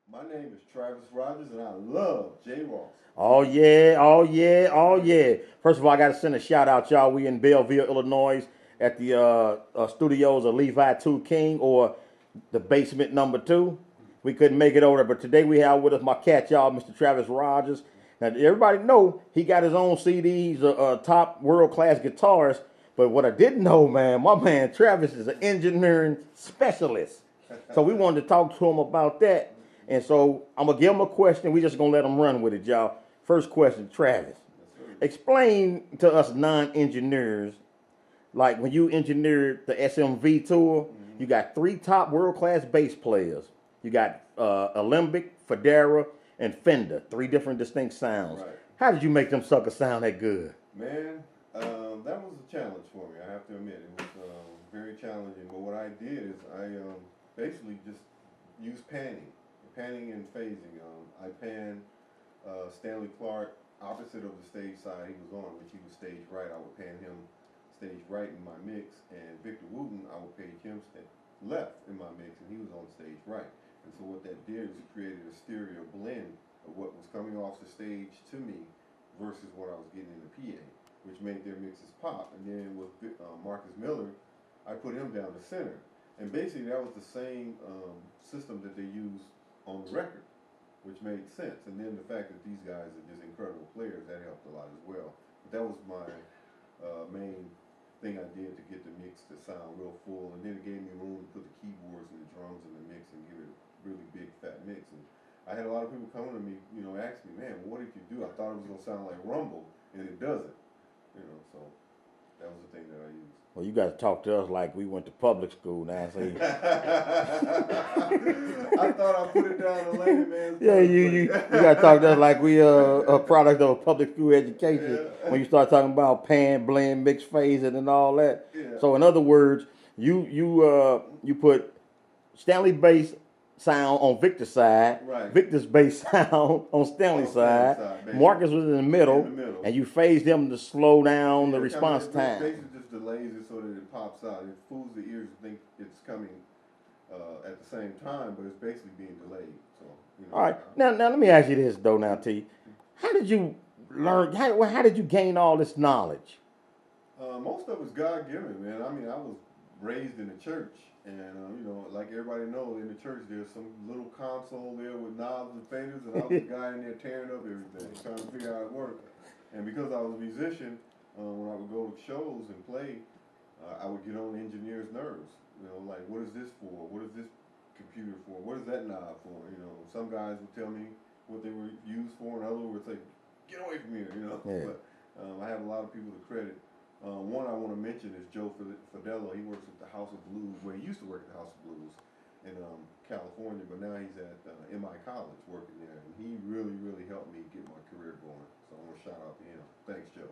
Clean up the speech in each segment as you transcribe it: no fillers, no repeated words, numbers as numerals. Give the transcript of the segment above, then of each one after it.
My name is Travis Rogers, and I love Jross. Oh yeah, oh yeah, oh yeah. First of all, I got to send a shout out, y'all. We in Belleville, Illinois, at the studios of Levi Two King, or the basement number two. We couldn't make it over there, but today we have with us my cat, y'all, Mr. Travis Rogers. Now everybody know he got his own CD. He's a top world class guitarist. But what I didn't know, man, my man Travis is an engineering specialist. So we wanted to talk to him about that. And so I'm gonna give him a question. We just gonna let him run with it, y'all. First question, Travis. Explain to us non-engineers, like when you engineered the SMV tour, you got three top world-class bass players. You got Alembic, Federa, and Fender, three different distinct sounds. Right. How did you make them suckers sound that good? Man, that was a challenge for me. I have to admit, it was very challenging. But what I did is I basically just used panning and phasing. I panned Stanley Clarke opposite of the stage side he was on, which he was stage right. I would pan him stage right in my mix, and Victor Wooten, I would page him left in my mix, and he was on stage right. And so what that did is it created a stereo blend of what was coming off the stage to me versus what I was getting in the PA, which made their mixes pop. And then with Marcus Miller, I put him down the center. And basically that was the same system that they used on the record, which made sense. And then the fact that these guys are just incredible players, that helped a lot as well. But that was my main thing I did to get the mix to sound real full. And then it gave me room to put the keyboards and the drums in the mix and give it a really big fat mix. And I had a lot of people coming to me, ask me, man, what did you do? I thought it was gonna sound like Rumble, and it doesn't. So that was the thing that I used. Well, you got to talk to us like we went to public school now. So I thought I put it down the lady man's. yeah, you got to talk to us like we a product of a public school education. Yeah. When you start talking about pan, blend, mix, phasing, and all that. Yeah. So in other words, you put Stanley bass sound on Victor's side, Right. Victor's bass sound on Stanley's side. Marcus was in the middle, and you phased them to slow down the response time. Basically just delays it so that it pops out. It fools the ears to think it's coming at the same time, but it's basically being delayed. So, all right, now let me ask you this though, now T, how did you learn? How did you gain all this knowledge? Most of it's God given, man. I mean, I was raised in the church, and like everybody knows, in the church there's some little console there with knobs and faders, and I was the guy in there tearing up everything, trying to figure out how it worked. And because I was a musician, when I would go to shows and play, I would get on the engineer's nerves. Like, what is this for? What is this computer for? What is that knob for? Some guys would tell me what they were used for, and others would say, "Get away from here," Yeah. But I have a lot of people to credit. One I want to mention is Joe Fidello. He works at the House of Blues. Well, he used to work at the House of Blues in California, but now he's at MI College working there, and he really, really helped me get my career going. So I want to shout out to him. Thanks, Joe.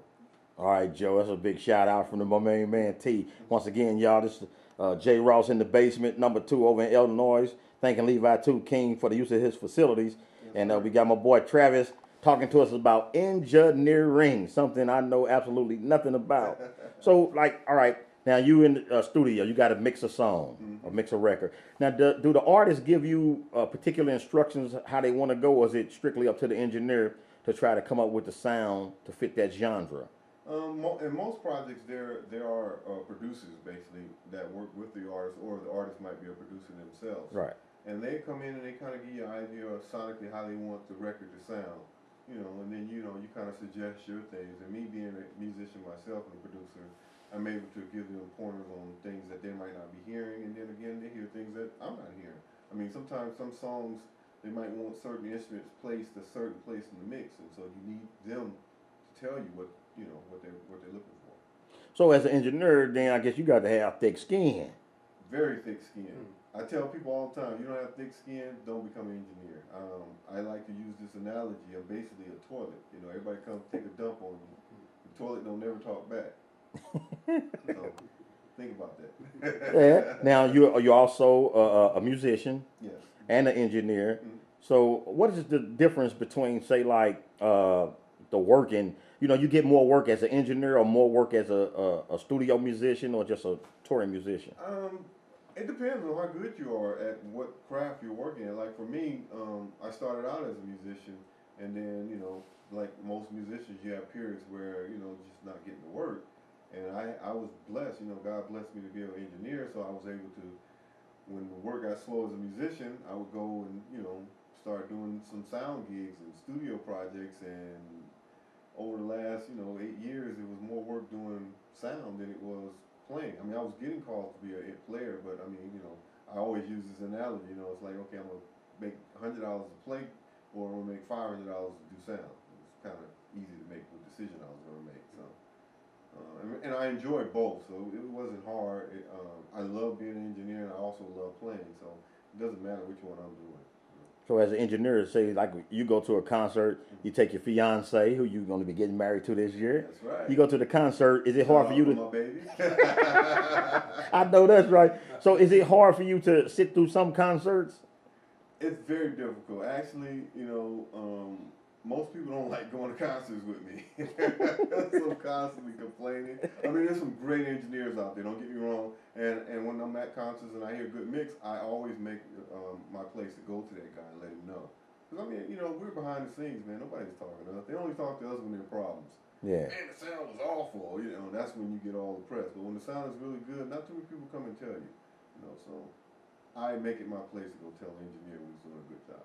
All right, Joe, that's a big shout out from my main man T. Once again, y'all, this is Jross in the basement, number 2 over in Illinois. Thanking Levi 2 King for the use of his facilities. And we got my boy Travis talking to us about engineering, something I know absolutely nothing about. So, all right, now you in the studio, you got to mix a song or mix a record. Now, do the artists give you particular instructions how they want to go, or is it strictly up to the engineer to try to come up with the sound to fit that genre? In most projects, there are producers basically that work with the artist, or the artist might be a producer themselves. Right. And they come in and they kind of give you an idea of sonically how they want the record to sound, and then you kind of suggest your things. And me being a musician myself and a producer, I'm able to give them pointers on things that they might not be hearing, and then again they hear things that I'm not hearing. I mean, sometimes some songs they might want certain instruments placed a certain place in the mix, and so you need them to tell you what they're looking for. So as an engineer, then I guess you got to have thick skin. Very thick skin. I tell people all the time, you don't have thick skin, don't become an engineer. I like to use this analogy of basically a toilet. Everybody comes take a dump on you. The toilet don't never talk back. So think about that. Yeah. Now you're also a musician. Yes. And an engineer. So what is the difference between, say, like the working? You get more work as an engineer or more work as a studio musician or just a touring musician? It depends on how good you are at what craft you're working at. Like for me, I started out as a musician, and then like most musicians, you have periods where just not getting to work. And I was blessed, God blessed me to be an engineer, so I was able to, when the work got slow as a musician, I would go and start doing some sound gigs and studio projects. And over the last 8 years, it was more work doing sound than it was playing. I mean, I was getting calls to be a player, but I mean, I always use this analogy. It's like, okay, I'm gonna make $100 to play, or I'm gonna make $500 to do sound. It's kind of easy to make the decision I was gonna make. So, and I enjoy both, so it wasn't hard. I love being an engineer, and I also love playing. So it doesn't matter which one I'm doing. So as an engineer, say like you go to a concert, you take your fiance, who you're going to be getting married to this year. That's right. You go to the concert. Is it hard for you to? My baby. I know that's right. So is it hard for you to sit through some concerts? It's very difficult. Actually, most people don't like going to concerts with me. So I'm constantly complaining. I mean, there's some great engineers out there, don't get me wrong. And when I'm at concerts and I hear good mix, I always make my place to go to that guy and let him know. Because, I mean, we're behind the scenes, man. Nobody's talking to us. They only talk to us when there are problems. Yeah. Man, the sound was awful. That's when you get all the press. But when the sound is really good, not too many people come and tell you. So I make it my place to go tell the engineer when he's doing a good job.